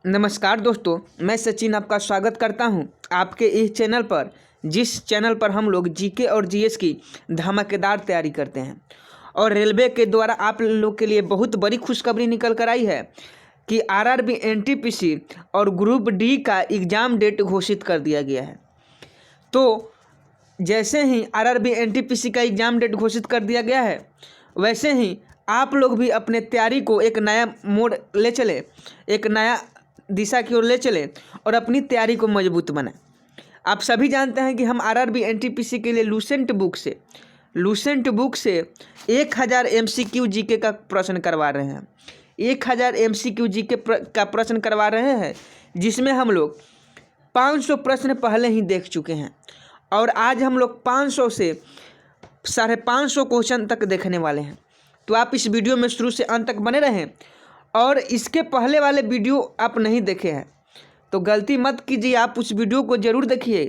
नमस्कार दोस्तों, मैं सचिन आपका स्वागत करता हूं आपके इस चैनल पर, जिस चैनल पर हम लोग जीके और जीएस की धमाकेदार तैयारी करते हैं। और रेलवे के द्वारा आप लोग के लिए बहुत बड़ी खुशखबरी निकल कर आई है कि आरआरबी, एनटीपीसी और ग्रुप डी का एग्ज़ाम डेट घोषित कर दिया गया है। तो जैसे ही आरआरबी, एनटीपीसी का एग्ज़ाम डेट घोषित कर दिया गया है, वैसे ही आप लोग भी अपने तैयारी को एक नया मोड़ ले चले, एक नया दिशा की ओर ले चले और अपनी तैयारी को मजबूत बनाएं। आप सभी जानते हैं कि हम आरआरबी, एनटीपीसी के लिए लूसेंट बुक से 1000 MCQ जीके का प्रश्न करवा रहे हैं। 1000 MCQ जीके का प्रश्न करवा रहे हैं, जिसमें हम लोग 500 प्रश्न पहले ही देख चुके हैं और आज हम लोग 500 से 550 क्वेश्चन तक देखने वाले हैं। तो आप इस वीडियो में शुरू से अंत तक बने रहें। और इसके पहले वाले वीडियो आप नहीं देखे हैं तो गलती मत कीजिए, आप उस वीडियो को ज़रूर देखिए,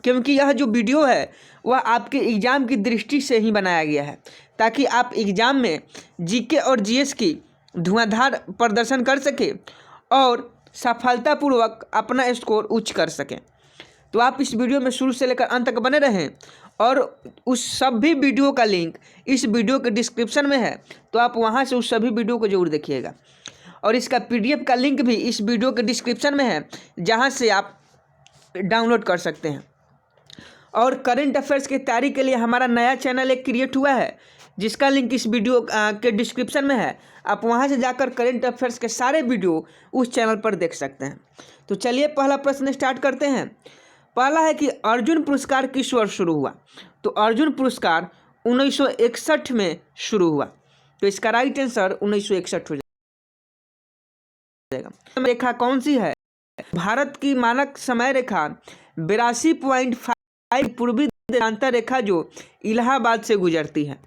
क्योंकि यह जो वीडियो है वह आपके एग्ज़ाम की दृष्टि से ही बनाया गया है, ताकि आप एग्ज़ाम में जीके और जीएस की धुआंधार प्रदर्शन कर सकें और सफलतापूर्वक अपना स्कोर उच्च कर सकें। तो आप इस वीडियो में शुरू से लेकर अंत तक बने रहें और उस सभी वीडियो का लिंक इस वीडियो के डिस्क्रिप्शन में है, तो आप वहां से उस सभी वीडियो को जरूर देखिएगा। और इसका पीडीएफ का लिंक भी इस वीडियो के डिस्क्रिप्शन में है, जहां से आप डाउनलोड कर सकते हैं। और करंट अफेयर्स की तैयारी के लिए हमारा नया चैनल एक क्रिएट हुआ है, जिसका लिंक इस वीडियो के डिस्क्रिप्शन में है। आप वहां से जाकर करंट अफेयर्स के सारे वीडियो उस चैनल पर देख सकते हैं। तो चलिए पहला प्रश्न स्टार्ट करते हैं। पहला है कि अर्जुन पुरस्कार किस वर्ष शुरू हुआ? तो अर्जुन पुरस्कार 1961 में शुरू हुआ। तो इसका राइट आंसर 1961 हो जाएगा। रेखा कौन सी है? भारत की मानक समय रेखा 82.5 पूर्वी देशांतर रेखा जो इलाहाबाद से गुजरती है।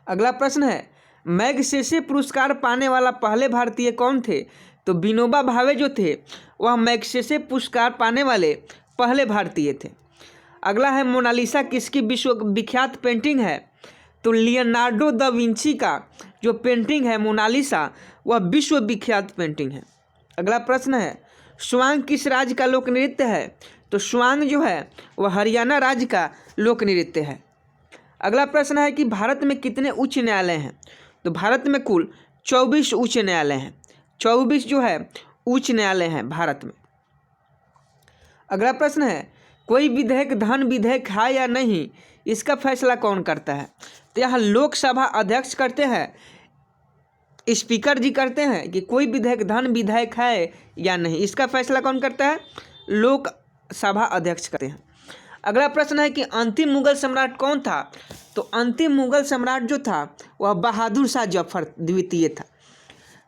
अगला प्रश्न है, मैग्सेसे पुरस्कार पाने वाला पहले भारतीय कौन थे? तो विनोबा भावे जो थे वह मैग्सेसे पुरस्कार पाने वाले पहले भारतीय थे। अगला है, मोनालिसा किसकी विश्व विख्यात पेंटिंग है? तो लियोनार्डो दा विंची का जो पेंटिंग है मोनालिसा, वह विश्व विख्यात पेंटिंग है। अगला प्रश्न है, स्वांग किस राज्य का लोक नृत्य है? तो स्वांग जो है वह हरियाणा राज्य का लोक नृत्य है। अगला प्रश्न है कि भारत में कितने उच्च न्यायालय हैं? तो भारत में कुल 24 उच्च न्यायालय हैं। 24 जो है उच्च न्यायालय हैं भारत में। अगला प्रश्न है, कोई विधेयक धन विधेयक है या नहीं, इसका फैसला कौन करता है? तो यहाँ लोकसभा अध्यक्ष करते हैं, स्पीकर जी करते हैं कि कोई विधेयक धन विधेयक है या नहीं। इसका फैसला कौन करता है? लोकसभा अध्यक्ष करते हैं। अगला प्रश्न है कि अंतिम मुगल सम्राट कौन था? तो अंतिम मुगल सम्राट जो था वह बहादुर शाह जफर द्वितीय था।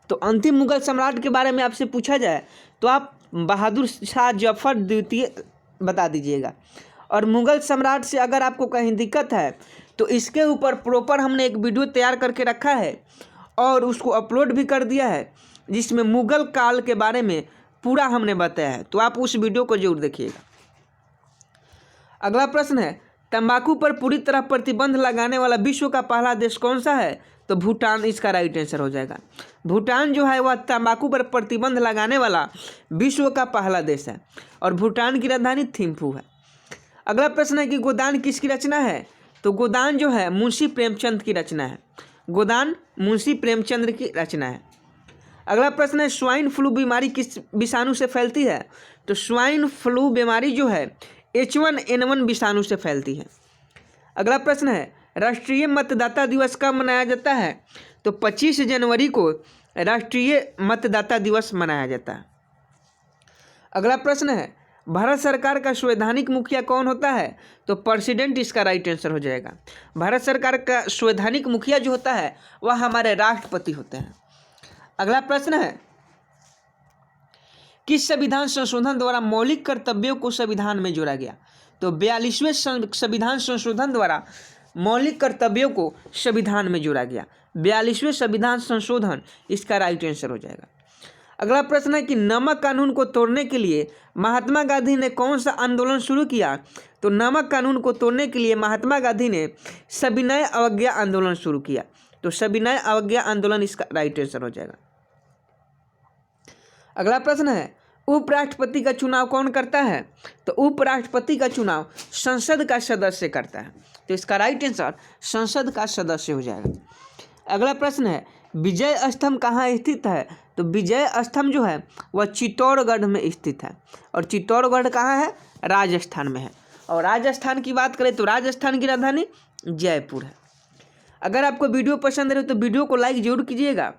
तो अंतिम मुगल सम्राट के बारे में आपसे पूछा जाए तो आप बहादुर शाह जफर द्वितीय बता दीजिएगा। और मुगल सम्राट से अगर आपको कहीं दिक्कत है तो इसके ऊपर प्रॉपर हमने एक वीडियो तैयार करके रखा है और उसको अपलोड भी कर दिया है, जिसमें मुगल काल के बारे में पूरा हमने बताया है, तो आप उस वीडियो को जरूर देखिएगा। अगला प्रश्न है, तंबाकू पर पूरी तरह प्रतिबंध लगाने वाला विश्व का पहला देश कौन सा है? तो भूटान इसका राइट आंसर हो जाएगा। भूटान जो है वह तंबाकू पर प्रतिबंध लगाने वाला विश्व का पहला देश है और भूटान की राजधानी थिम्फू है। अगला प्रश्न है कि गोदान किसकी रचना है? तो गोदान जो है मुंशी प्रेमचंद की रचना है। गोदान मुंशी प्रेमचंद की रचना है। अगला प्रश्न है, स्वाइन फ्लू बीमारी किस विषाणु से फैलती है? तो स्वाइन फ्लू बीमारी जो है H1N1 विषाणु से फैलती है। अगला प्रश्न है, राष्ट्रीय मतदाता दिवस कब मनाया जाता है? तो 25 जनवरी को राष्ट्रीय मतदाता दिवस मनाया जाता है। अगला प्रश्न है, भारत सरकार का संवैधानिक मुखिया कौन होता है? तो प्रेसिडेंट इसका राइट आंसर हो जाएगा। भारत सरकार का संवैधानिक मुखिया जो होता है वह हमारे राष्ट्रपति होते हैं। अगला प्रश्न है, किस संविधान संशोधन द्वारा मौलिक कर्तव्यों को संविधान में जोड़ा गया? तो 42वें संविधान संशोधन द्वारा मौलिक कर्तव्यों को संविधान में जोड़ा गया। 42वें संविधान संशोधन इसका राइट आंसर हो जाएगा। अगला प्रश्न है कि नमक कानून को तोड़ने के लिए महात्मा गांधी ने कौन सा आंदोलन शुरू किया? तो नमक कानून को तोड़ने के लिए महात्मा गांधी ने सविनय अवज्ञा आंदोलन शुरू किया। तो सविनय अवज्ञा आंदोलन इसका राइट आंसर हो जाएगा। अगला प्रश्न है उपराष्ट्रपति का चुनाव कौन करता है? तो उपराष्ट्रपति का चुनाव संसद का सदस्य करता है। तो इसका राइट आंसर संसद का सदस्य हो जाएगा। अगला प्रश्न है विजय स्तंभ कहाँ स्थित है? तो विजय स्तंभ जो है वह चित्तौड़गढ़ में स्थित है। और चित्तौड़गढ़ कहाँ है? राजस्थान में है। और राजस्थान की बात करें तो राजस्थान की राजधानी जयपुर है। अगर आपको वीडियो पसंद है तो वीडियो को लाइक जरूर कीजिएगा,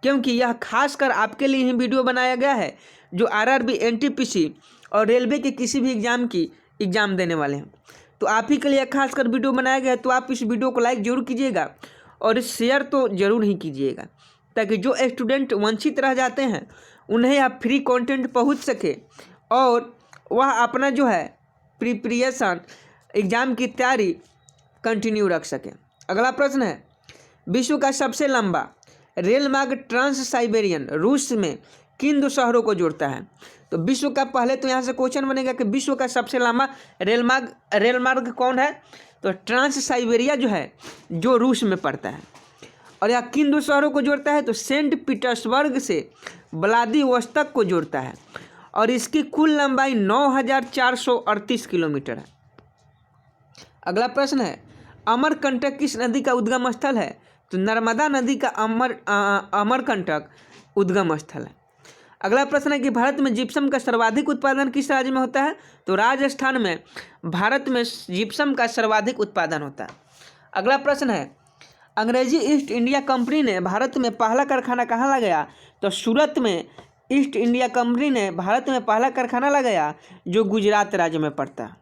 क्योंकि यह खासकर आपके लिए ही वीडियो बनाया गया है जो आरआरबी, एनटीपीसी और रेलवे के किसी भी एग्जाम देने वाले हैं। तो आप ही के लिए खासकर वीडियो बनाया गया है, तो आप इस वीडियो को लाइक जरूर कीजिएगा और शेयर तो जरूर ही कीजिएगा, ताकि जो स्टूडेंट वंचित रह जाते हैं उन्हें आप फ्री कंटेंट पहुंच सके और वह अपना जो है प्रिपरेशन एग्ज़ाम की तैयारी कंटिन्यू रख सके। अगला प्रश्न है विश्व का सबसे लंबा रेल मार्ग ट्रांस साइबेरियन रूस में किन दो शहरों को जोड़ता है? तो विश्व का पहले तो यहाँ से क्वेश्चन बनेगा कि विश्व का सबसे लंबा रेल मार्ग कौन है? तो ट्रांस साइबेरिया जो है जो रूस में पड़ता है। और यह किन दो शहरों को जोड़ता है? तो सेंट पीटर्सबर्ग से व्लादिवोस्तोक को जोड़ता है और इसकी कुल लंबाई 9438 किलोमीटर है। अगला प्रश्न है अमरकंटक किस नदी का उद्गम स्थल है? तो नर्मदा नदी का अमरकंटक उद्गम स्थल है। अगला प्रश्न है कि भारत में जिप्सम का सर्वाधिक उत्पादन किस राज्य में होता है? तो राजस्थान में भारत में जिप्सम का सर्वाधिक उत्पादन होता है। अगला प्रश्न है अंग्रेजी ईस्ट इंडिया कंपनी ने भारत में पहला कारखाना कहाँ लगाया? तो सूरत में ईस्ट इंडिया कंपनी ने भारत में पहला कारखाना लगाया जो गुजरात राज्य में पड़ता है।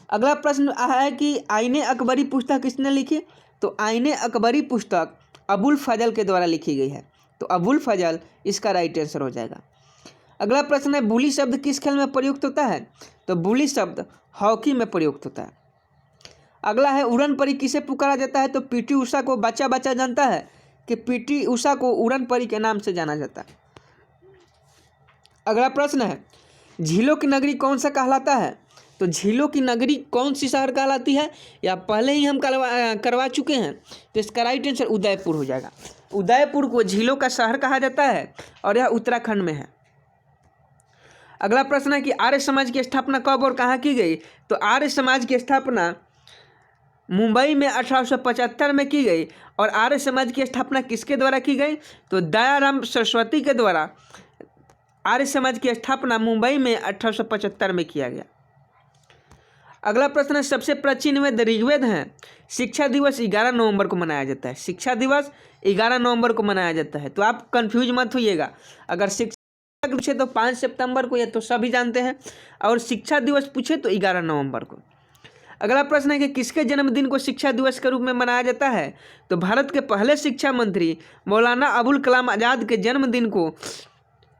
अगला प्रश्न है कि आईने अकबरी पुस्तक किसने लिखी? तो आईने अकबरी पुस्तक अबुल फजल के द्वारा लिखी गई है। तो अबुल फजल इसका राइट आंसर हो जाएगा। अगला प्रश्न है बुली शब्द किस खेल में प्रयुक्त होता है? तो बुली शब्द हॉकी में प्रयुक्त होता है। अगला है उड़न परी किसे पुकारा जाता है? तो पीटी उषा को बच्चा जानता है कि पीटी उषा को उड़न परी के नाम से जाना जाता है। अगला प्रश्न है झीलों की नगरी कौन सा कहलाता है? तो झीलों की नगरी कौन सी शहर कहलाती है? या पहले ही हम करवा चुके हैं। तो इसका राइट आंसर उदयपुर हो जाएगा। उदयपुर को झीलों का शहर कहा जाता है और यह उत्तराखंड में है। अगला प्रश्न है कि आर्य समाज की स्थापना कब और कहाँ की गई? तो आर्य समाज की स्थापना मुंबई में 1875 में की गई। और आर्य समाज की स्थापना किसके द्वारा की गई? तो दयाराम सरस्वती के द्वारा आर्य समाज की स्थापना मुंबई में 1875 में किया गया। अगला प्रश्न है सबसे प्राचीन वेद ऋग्वेद है। शिक्षा दिवस 11 नवंबर को मनाया जाता है। शिक्षा दिवस 11 नवंबर को मनाया जाता है। तो आप कंफ्यूज मत होइएगा, अगर शिक्षा पूछे तो 5 सितंबर को, ये तो सभी जानते हैं, और शिक्षा दिवस पूछे तो 11 नवंबर को। अगला प्रश्न है कि किसके जन्मदिन को शिक्षा दिवस के रूप में मनाया जाता है? तो भारत के पहले शिक्षा मंत्री मौलाना अबुल कलाम आज़ाद के जन्मदिन को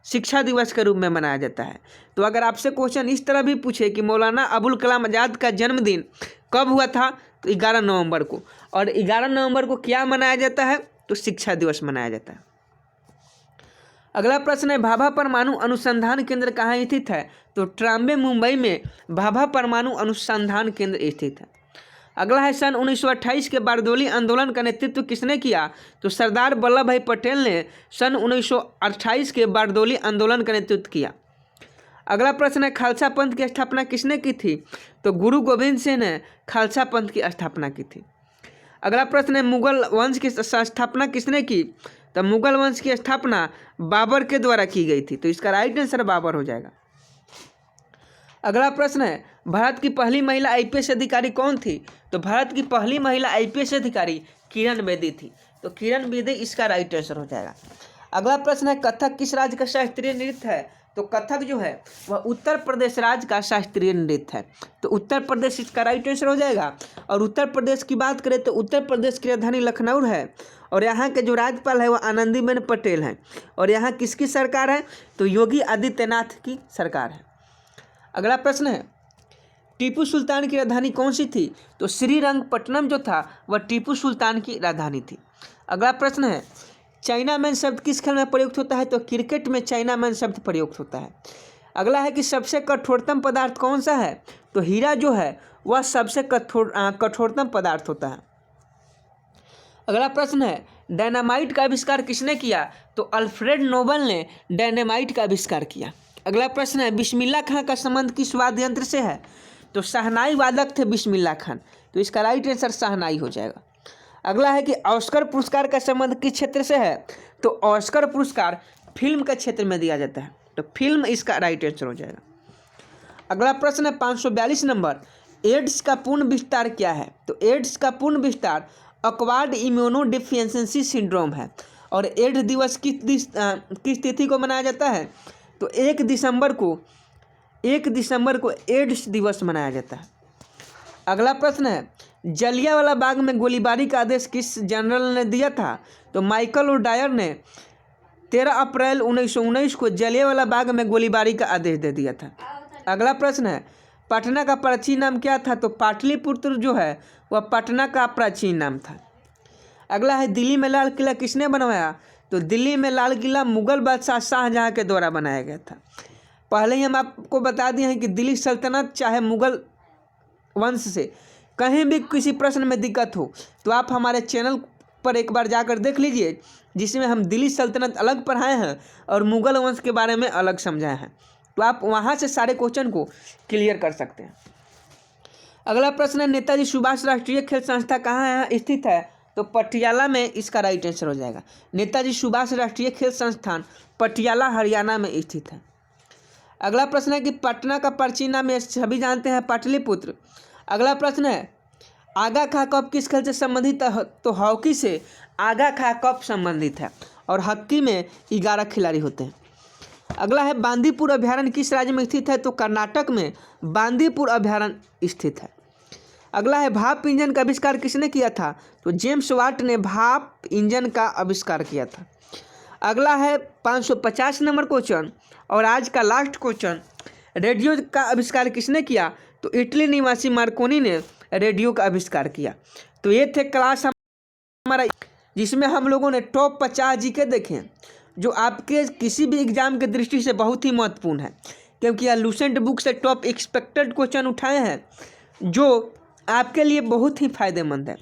शिक्षा दिवस के रूप में मनाया जाता है। तो अगर आपसे क्वेश्चन इस तरह भी पूछे कि मौलाना अबुल कलाम आज़ाद का जन्मदिन कब हुआ था? तो 11 नवंबर को। और 11 नवंबर को क्या मनाया जाता है? तो शिक्षा दिवस मनाया जाता है। अगला प्रश्न है भाभा परमाणु अनुसंधान केंद्र कहाँ स्थित है? तो ट्राम्बे मुंबई में भाभा परमाणु अनुसंधान केंद्र स्थित है। अगला है सन 1928 के बारदोली आंदोलन का नेतृत्व किसने किया? तो सरदार वल्लभ भाई पटेल ने सन 1928 के बारदोली आंदोलन का नेतृत्व किया। अगला प्रश्न है खालसा पंथ की स्थापना किसने की थी? तो गुरु गोविंद सिंह ने खालसा पंथ की स्थापना की थी। अगला प्रश्न है मुगल वंश की स्थापना किसने की? तो मुगल वंश की स्थापना बाबर के द्वारा की गई थी। तो इसका राइट आंसर बाबर हो जाएगा। अगला प्रश्न है भारत की पहली महिला आईपीएस अधिकारी कौन थी? तो भारत की पहली महिला आईपीएस अधिकारी किरण बेदी थी। तो किरण बेदी इसका राइट आंसर हो जाएगा। अगला प्रश्न है कथक किस राज्य का शास्त्रीय नृत्य है? तो कथक जो है वह उत्तर प्रदेश राज्य का शास्त्रीय नृत्य है। तो उत्तर प्रदेश इसका राइट आंसर हो जाएगा। और उत्तर प्रदेश की बात करें तो उत्तर प्रदेश की राजधानी लखनऊ है और यहाँ के जो राज्यपाल है वह आनंदीबेन पटेल हैं। और यहाँ किसकी सरकार है? तो योगी आदित्यनाथ की सरकार है। अगला प्रश्न है टीपू सुल्तान की राजधानी कौन सी थी? तो श्रीरंगपट्टनम जो था वह टीपू सुल्तान की राजधानी थी। अगला प्रश्न है चाइना मैन शब्द किस खेल में प्रयुक्त होता है? तो क्रिकेट में चाइना मैन शब्द प्रयुक्त होता है। अगला है कि सबसे कठोरतम पदार्थ कौन सा है? तो हीरा जो है वह सबसे कठोरतम पदार्थ होता है। अगला प्रश्न है डायनामाइट का आविष्कार किसने किया? तो अल्फ्रेड नोबल ने डायनामाइट का आविष्कार किया। अगला प्रश्न है, बिस्मिल्लाह खां का संबंध किस वाद्य यंत्र से है? तो शहनाई वादक थे बिस्मिल्लाह खान, तो इसका राइट आंसर शहनाई हो जाएगा। अगला है कि ऑस्कर पुरस्कार का संबंध किस क्षेत्र से है? तो ऑस्कर पुरस्कार फिल्म के क्षेत्र में दिया जाता है, तो फिल्म इसका राइट आंसर हो जाएगा। अगला प्रश्न है 542 नंबर, एड्स का पूर्ण विस्तार क्या है? तो एड्स का पूर्ण विस्तार अक्वायर्ड इम्यूनोडेफिशिएंसी सिंड्रोम है। और एड्स दिवस किस तिथि को मनाया जाता है? तो 1 दिसंबर को एड्स दिवस मनाया जाता है। अगला प्रश्न है, जलियांवाला बाग में गोलीबारी का आदेश किस जनरल ने दिया था? तो माइकल ओडायर ने 13 अप्रैल 1919 को जलियांवाला बाग में गोलीबारी का आदेश दे दिया था। अगला प्रश्न है, पटना का प्राचीन नाम क्या था? तो पाटलिपुत्र जो है वह पटना का प्राचीन नाम था। अगला है, दिल्ली में लाल किला किसने बनवाया? तो दिल्ली में लाल किला मुगल बादशाह शाहजहां के द्वारा बनाया गया था। पहले ही हम आपको बता दिए हैं कि दिल्ली सल्तनत चाहे मुगल वंश से कहीं भी किसी प्रश्न में दिक्कत हो तो आप हमारे चैनल पर एक बार जाकर देख लीजिए, जिसमें हम दिल्ली सल्तनत अलग पढ़ाए हैं और मुगल वंश के बारे में अलग समझाए हैं, तो आप वहां से सारे क्वेश्चन को क्लियर कर सकते हैं। अगला प्रश्न है, नेताजी सुभाष राष्ट्रीय खेल संस्था कहाँ स्थित है? तो पटियाला में इसका राइट आंसर हो जाएगा। नेताजी सुभाष राष्ट्रीय खेल संस्थान पटियाला हरियाणा में स्थित है। अगला प्रश्न है कि पटना का प्राचीन नाम सभी जानते हैं पाटलिपुत्र। अगला प्रश्न है, आगा खा कप किस खेल से संबंधित है? तो हॉकी से आगा खा कप संबंधित है और हॉकी में 11 खिलाड़ी होते हैं। अगला है, बांदीपुर अभयारण्य किस राज्य में स्थित है? तो कर्नाटक में बांदीपुर अभयारण्य स्थित है। अगला है, भाप इंजन का आविष्कार किसने किया था? तो जेम्स वाट ने भाप इंजन का आविष्कार किया था। अगला है 550 नंबर क्वेश्चन और आज का लास्ट क्वेश्चन, रेडियो का आविष्कार किसने किया? तो इटली निवासी मार्कोनी ने रेडियो का आविष्कार किया। तो ये थे क्लास हमारा, जिसमें हम लोगों ने टॉप 50 जीके देखे, जो आपके किसी भी एग्जाम के दृष्टि से बहुत ही महत्वपूर्ण है, क्योंकि यह लूसेंट बुक से टॉप एक्सपेक्टेड क्वेश्चन उठाए हैं जो आपके लिए बहुत ही फायदेमंद है।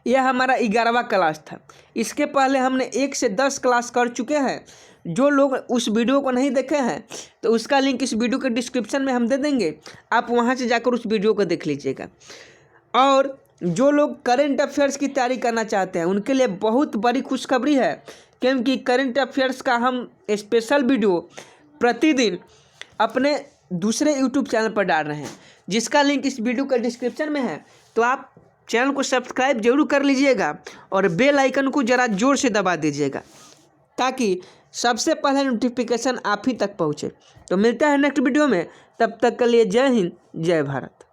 यह हमारा 11वां क्लास था। इसके पहले हमने 1 से 10 क्लास कर चुके हैं। जो लोग उस वीडियो को नहीं देखे हैं तो उसका लिंक इस वीडियो के डिस्क्रिप्शन में हम दे देंगे, आप वहां से जाकर उस वीडियो को देख लीजिएगा। और जो लोग करंट अफेयर्स की तैयारी करना चाहते हैं उनके लिए बहुत बड़ी खुशखबरी है, क्योंकि करंट अफेयर्स का हम स्पेशल वीडियो प्रतिदिन अपने दूसरे यूट्यूब चैनल पर डाल रहे हैं, जिसका लिंक इस वीडियो के डिस्क्रिप्शन में है। तो आप चैनल को सब्सक्राइब जरूर कर लीजिएगा और बेल आइकन को ज़रा जोर से दबा दीजिएगा, ताकि सबसे पहले नोटिफिकेशन आप ही तक पहुँचे। तो मिलता है नेक्स्ट वीडियो में, तब तक के लिए जय हिंद जय भारत।